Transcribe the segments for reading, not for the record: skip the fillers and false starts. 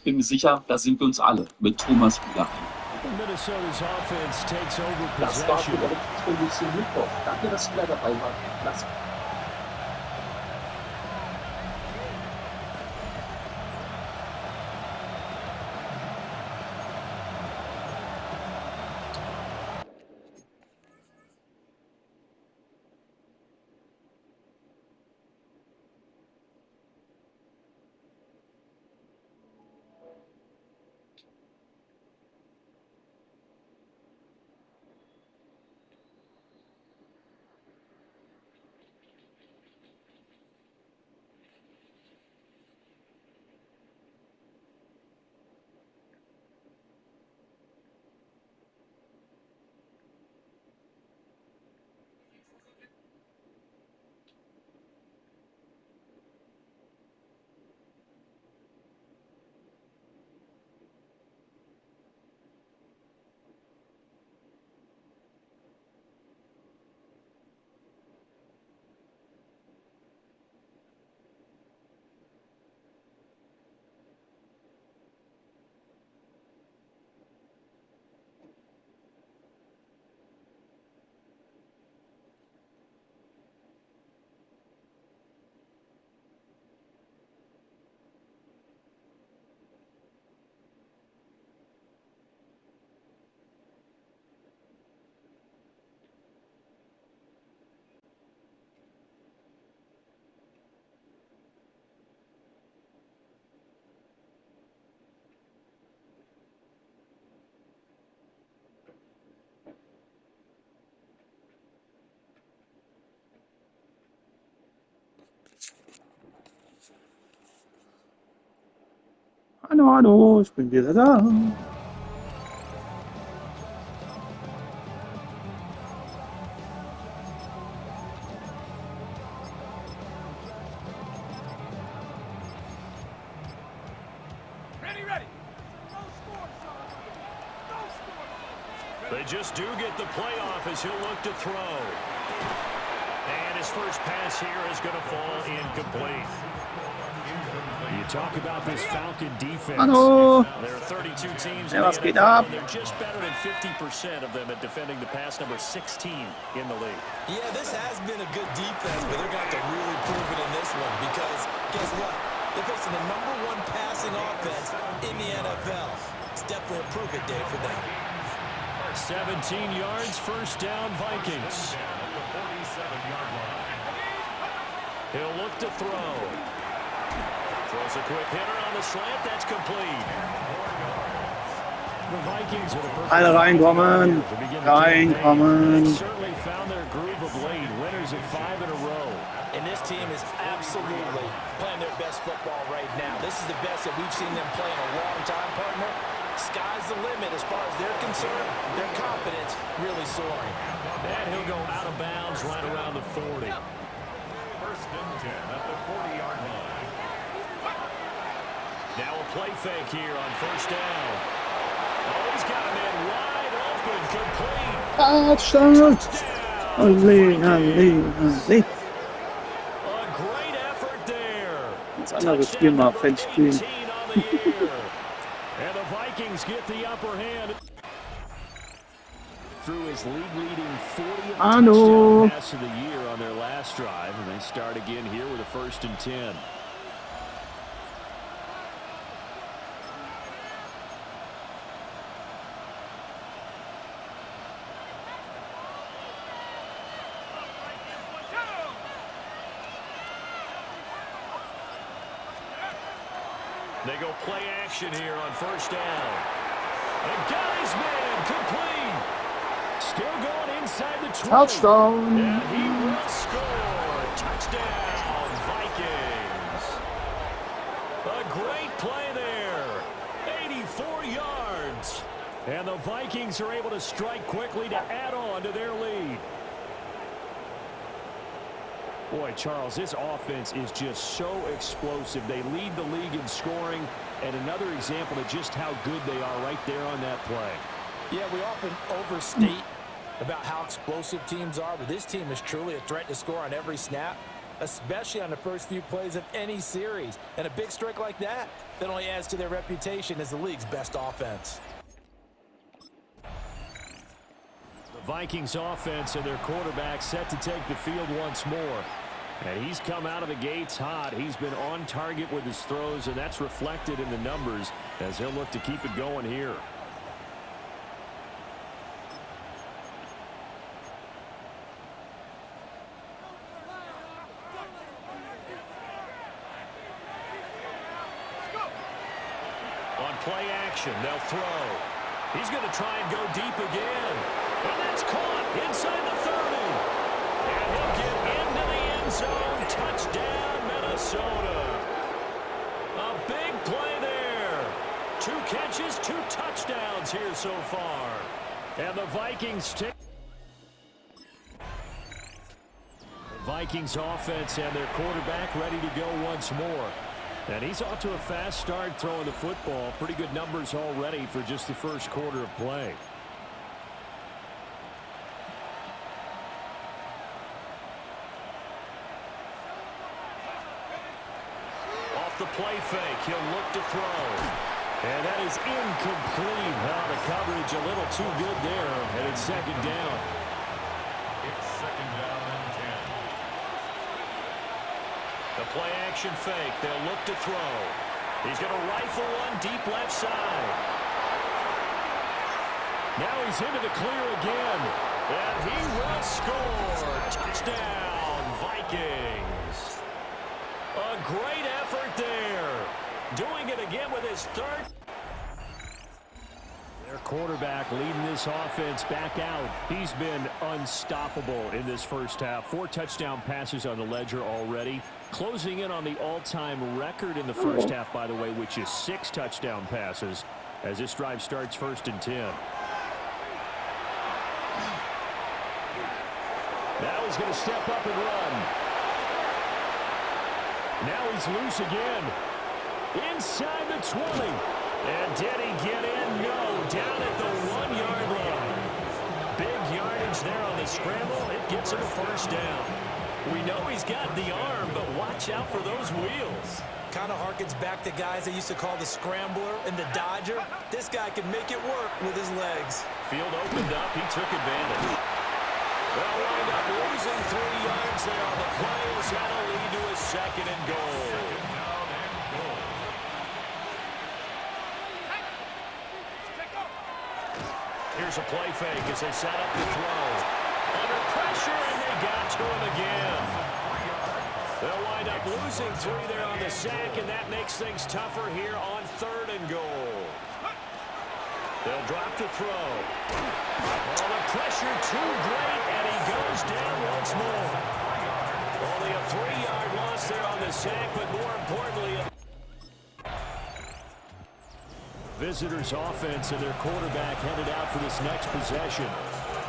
ich bin mir sicher, da sind wir uns alle mit Thomas wieder ein. Minnesota's offense takes over Das war possession. für der Expedition Mittwoch. Danke, dass ihr wieder dabei wart. Lasst Hallo, hallo, ich bin wieder da. They just do get the playoff as he'll look to throw. And his first pass here is going to fall incomplete. You talk about this Falcon defense. Hallo. There are 32 teams Ja, was in geht the ab? NFL, and they're just better than 50% of them at defending the pass, number 16 in the league. Yeah, this has been a good defense, but they're going to have to really prove it in this one because guess what? They're facing the #1 passing offense in the NFL. It's definitely a prove-it day for them. 17 yards, first down, Vikings. He'll look to throw. Throws a quick hitter on the slant. That's complete. The Vikings with a perfect Alle reinkommen. Reinkommen. They've certainly found their groove of late. Winners of 5 in a row. And this team is absolutely playing their best football right now. This is the best that we've seen them play in a long time, partner. Sky's the limit as far as they're concerned. Their confidence really soaring. And he'll go out of bounds right around the 40. First and 10 at the 40-yard line. Now a play fake here on first down. Oh, he's got a man wide open, complete. Touchdown. Olé, olé, olé. A great effort there. Das andere Spiel mal Feldspielen. 18 on the year. And the Vikings get the upper hand. Through his league-leading 40th Hallo. touchdown pass of the year on their last drive, and they start again here with a first and 10. They go play action here on first down. And got his man complete. Still going inside the 20. Touchdown. And he will score. Touchdown, Vikings. A great play there. 84 yards. And the Vikings are able to strike quickly to add on to their lead. Boy, Charles, this offense is just so explosive. They lead the league in scoring, and another example of just how good they are right there on that play. Yeah, we often overstate about how explosive teams are, but this team is truly a threat to score on every snap. especially on the first few plays of any series. And a big strike like that only adds to their reputation as the league's best offense. The Vikings offense and their quarterback set to take the field once more. And he's come out of the gates hot. He's been on target with his throws, and that's reflected in the numbers as he'll look to keep it going here. On play action, they'll throw. He's going to try and go deep again. And that's caught inside the 30. And he'll get into the end zone. Touchdown, Minnesota. A big play there. 2 catches, 2 touchdowns here so far. And the Vikings take. The Vikings offense and their quarterback ready to go once more. And he's off to a fast start throwing the football. Pretty good numbers already for just the first quarter of play. Off the play fake, he'll look to throw. And that is incomplete. The coverage a little too good there, and it's second down. It's second down and 10. The play action fake. They'll look to throw. He's going to rifle one deep left side. Now he's into the clear again. And he will score. Touchdown, Vikings. A great effort there. Doing it again with his third. Their quarterback leading this offense back out. He's been unstoppable in this first half. 4 touchdown passes on the ledger already. Closing in on the all-time record in the first half, by the way, which is 6 touchdown passes as this drive starts 1st and 10. Now he's going to step up and run. Now he's loose again. Inside the 20. And did he get in? No. Down at the 1-yard line. Big yardage there on the scramble. It gets him a first down. We know he's got the arm, but watch out for those wheels. Kind of harkens back to guys they used to call the scrambler and the dodger. This guy can make it work with his legs. Field opened up. He took advantage. They'll wind up losing 3 yards there on the play. That'll lead to a 2nd and goal. Here's a play fake as they set up the throw. Under pressure, and they got to him again. They'll wind up losing 3 there on the sack, and that makes things tougher here on 3rd and goal. They'll drop to throw. Oh, the pressure too great, and he goes down once more. Only a 3-yard loss there on the sack, but more importantly, visitors' offense and their quarterback headed out for this next possession.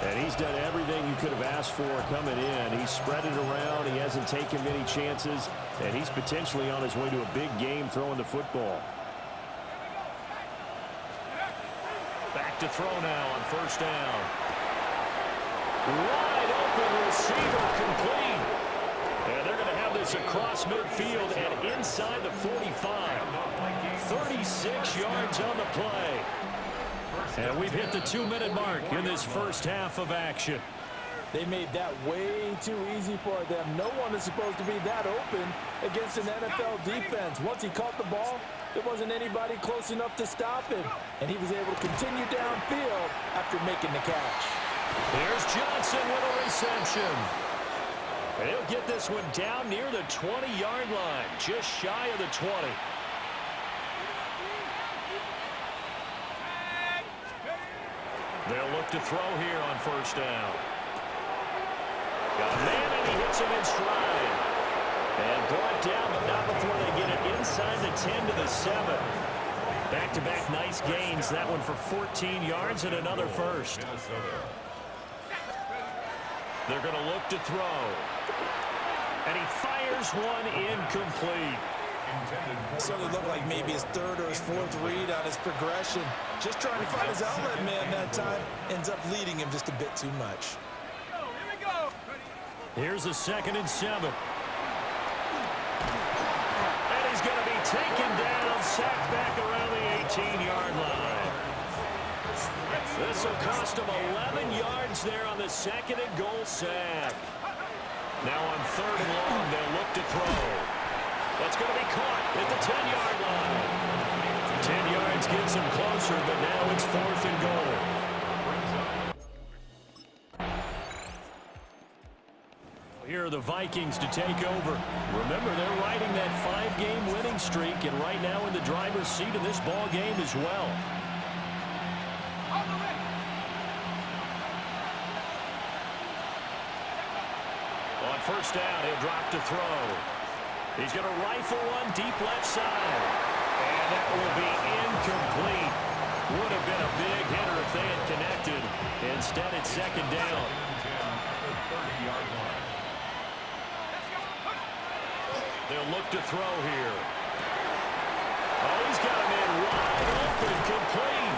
And he's done everything you could have asked for coming in. He's spread it around. He hasn't taken many chances. And he's potentially on his way to a big game throwing the football. Back to throw now on 1st down. Wide open receiver complete. And they're going to have this across midfield and inside the 45. 36 yards on the play. And we've hit the 2-minute mark in this first half of action. They made that way too easy for them. No one is supposed to be that open against an NFL defense. Once he caught the ball, there wasn't anybody close enough to stop him. And he was able to continue downfield after making the catch. There's Johnson with a reception. And he'll get this one down near the 20-yard line, just shy of the 20. They'll look to throw here on 1st down. Got a man, and he hits him in stride. And brought down, but not before they get it inside the 10 to the 7. Back-to-back nice gains. That one for 14 yards and another first. They're going to look to throw. And he fires one incomplete. Certainly looked like maybe his 3rd or his 4th read on his progression. Just trying to find his outlet man that time. Ends up leading him just a bit too much. Here's a 2nd and 7. taken down, sacked back around the 18-yard line. This will cost him 11 yards there on the second and goal sack. Now on 3rd and long, they'll look to throw. That's going to be caught at the 10-yard line. 10 yards gets him closer, but now it's 4th and goal. Here are the Vikings to take over. Remember, they're riding that 5-game winning streak, and right now in the driver's seat of this ball game as well. On 1st down, he'll drop to throw. He's going to rifle one deep left side. And that will be incomplete. Would have been a big hitter if they had connected. Instead, it's 2nd down. They'll look to throw here. Oh, he's got him in wide open, complete.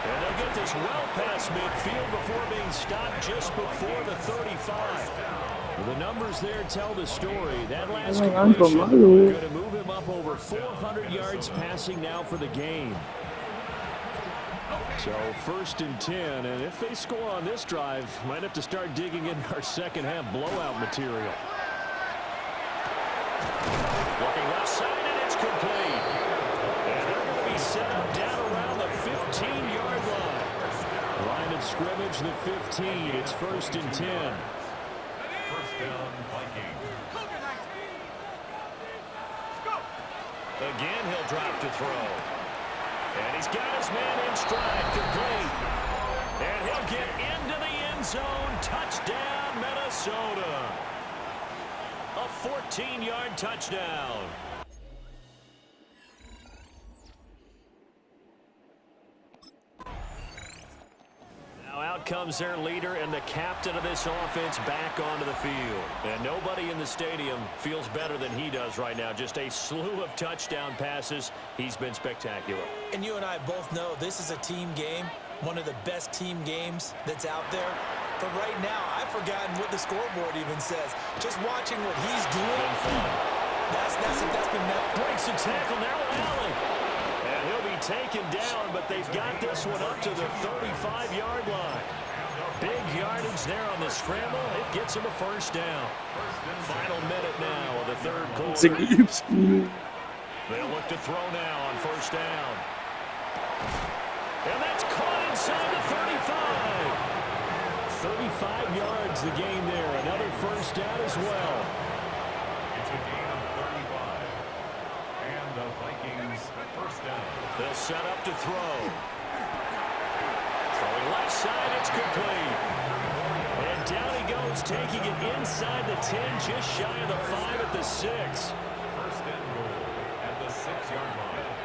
And they'll get this well past midfield before being stopped just before the 35. The numbers there tell the story. That last completion going to move him up over 400 yards passing now for the game. So 1st and 10, and if they score on this drive, might have to start digging in our second half blowout material. Looking left side, and it's complete. And they're going to be set up down around the 15-yard line. Line of scrimmage, the 15. It's 1st and 10. First down, Vikings. Again, he'll drop to throw. And he's got his man in stride, complete. And he'll get into the end zone. Touchdown, Minnesota. A 14-yard touchdown. Now out comes their leader and the captain of this offense back onto the field. And nobody in the stadium feels better than he does right now. Just a slew of touchdown passes. He's been spectacular. And you and I both know this is a team game, one of the best team games that's out there. But right now, I've forgotten what the scoreboard even says. Just watching what he's doing, that's been met. Breaks the tackle, now Allen. And he'll be taken down, but they've got this one up to the 35-yard line. Big yardage there on the scramble. It gets him a 1st down. Final minute now of the 3rd quarter. They'll look to throw now on 1st down. And that's caught inside the 35. 35 yards the gain there. Another 1st down as well. It's a gain of 35. And the Vikings 1st down. They'll set up to throw. Throwing left side, it's complete. And down he goes, taking it inside the 10, just shy of the 5 at the 6. 1st and goal at the 6-yard line.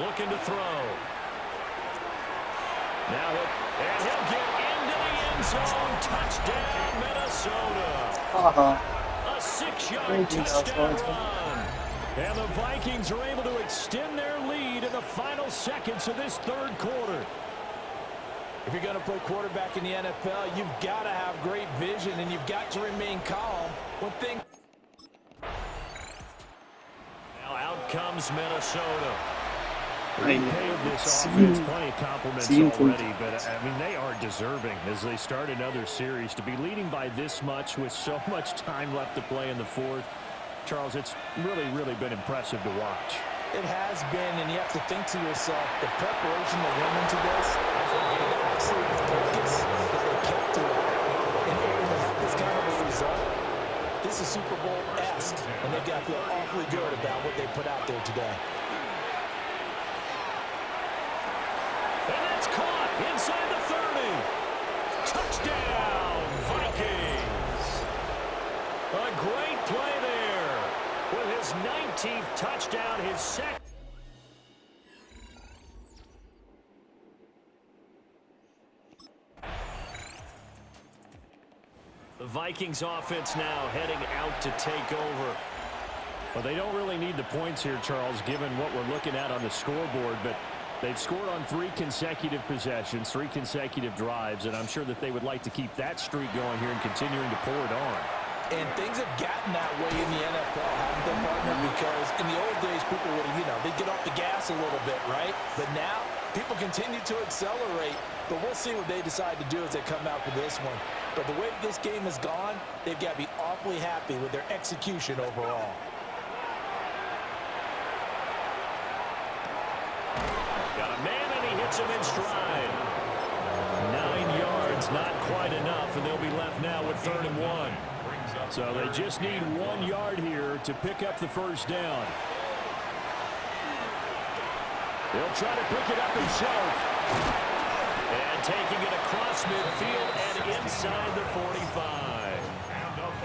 Looking to throw. Now he'll get into the end zone. Touchdown, Minnesota. A 6-yard touchdown run. And the Vikings are able to extend their lead in the final seconds of this 3rd quarter. If you're going to play quarterback in the NFL, you've got to have great vision, and you've got to remain calm when things... Now out comes Minnesota. I They paid this offense plenty of compliments already, but I mean, they are deserving as they start another series to be leading by this much with so much time left to play in the 4th. Charles, it's really, really been impressive to watch. It has been, and you have to think to yourself, the preparation that went into this, the absolute focus that they kept to it, in order to have this kind of a result, this is Super Bowl-esque, and they've got to feel awfully good about what they put out there today. And that's caught inside the 30. Touchdown, Vikings. A great play there with his 19th touchdown, his second. The Vikings offense now heading out to take over. Well, they don't really need the points here, Charles, given what we're looking at on the scoreboard, but they've scored on 3 consecutive possessions, 3 consecutive drives, and I'm sure that they would like to keep that streak going here and continuing to pour it on. And things have gotten that way in the NFL, haven't they, partner? Because in the old days, people would, they'd get off the gas a little bit, right? But now, people continue to accelerate. But we'll see what they decide to do as they come out for this one. But the way this game has gone, they've got to be awfully happy with their execution overall. Got a man, and he hits him in stride. 9 yards, not quite enough, and they'll be left now with 3rd and 1. So they just need 1 yard here to pick up the first down. He'll try to pick it up himself. And taking it across midfield and inside the 45.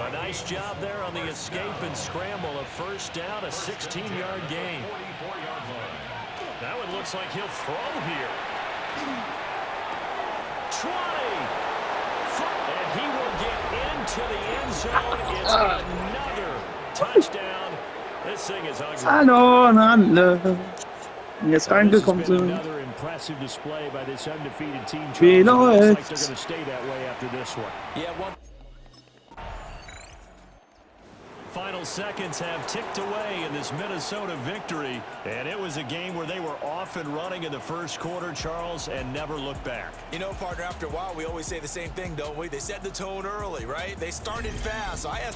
A nice job there on the escape and scramble. A first down, a 16-yard gain. That one looks like he'll throw here. 20. And he will get into the end zone. It's another touchdown. This thing is ugly. Hallo und alle. Jetzt reingekommen sind. Another impressive display by this undefeated team. Wie Looks like they're going läuft's? to stay that way after this one. Yeah, one. Final seconds have ticked away in this Minnesota victory, and it was a game where they were off and running in the first quarter, Charles, and never looked back. Partner, after a while, we always say the same thing, don't we? They set the tone early, right? They started fast. So I asked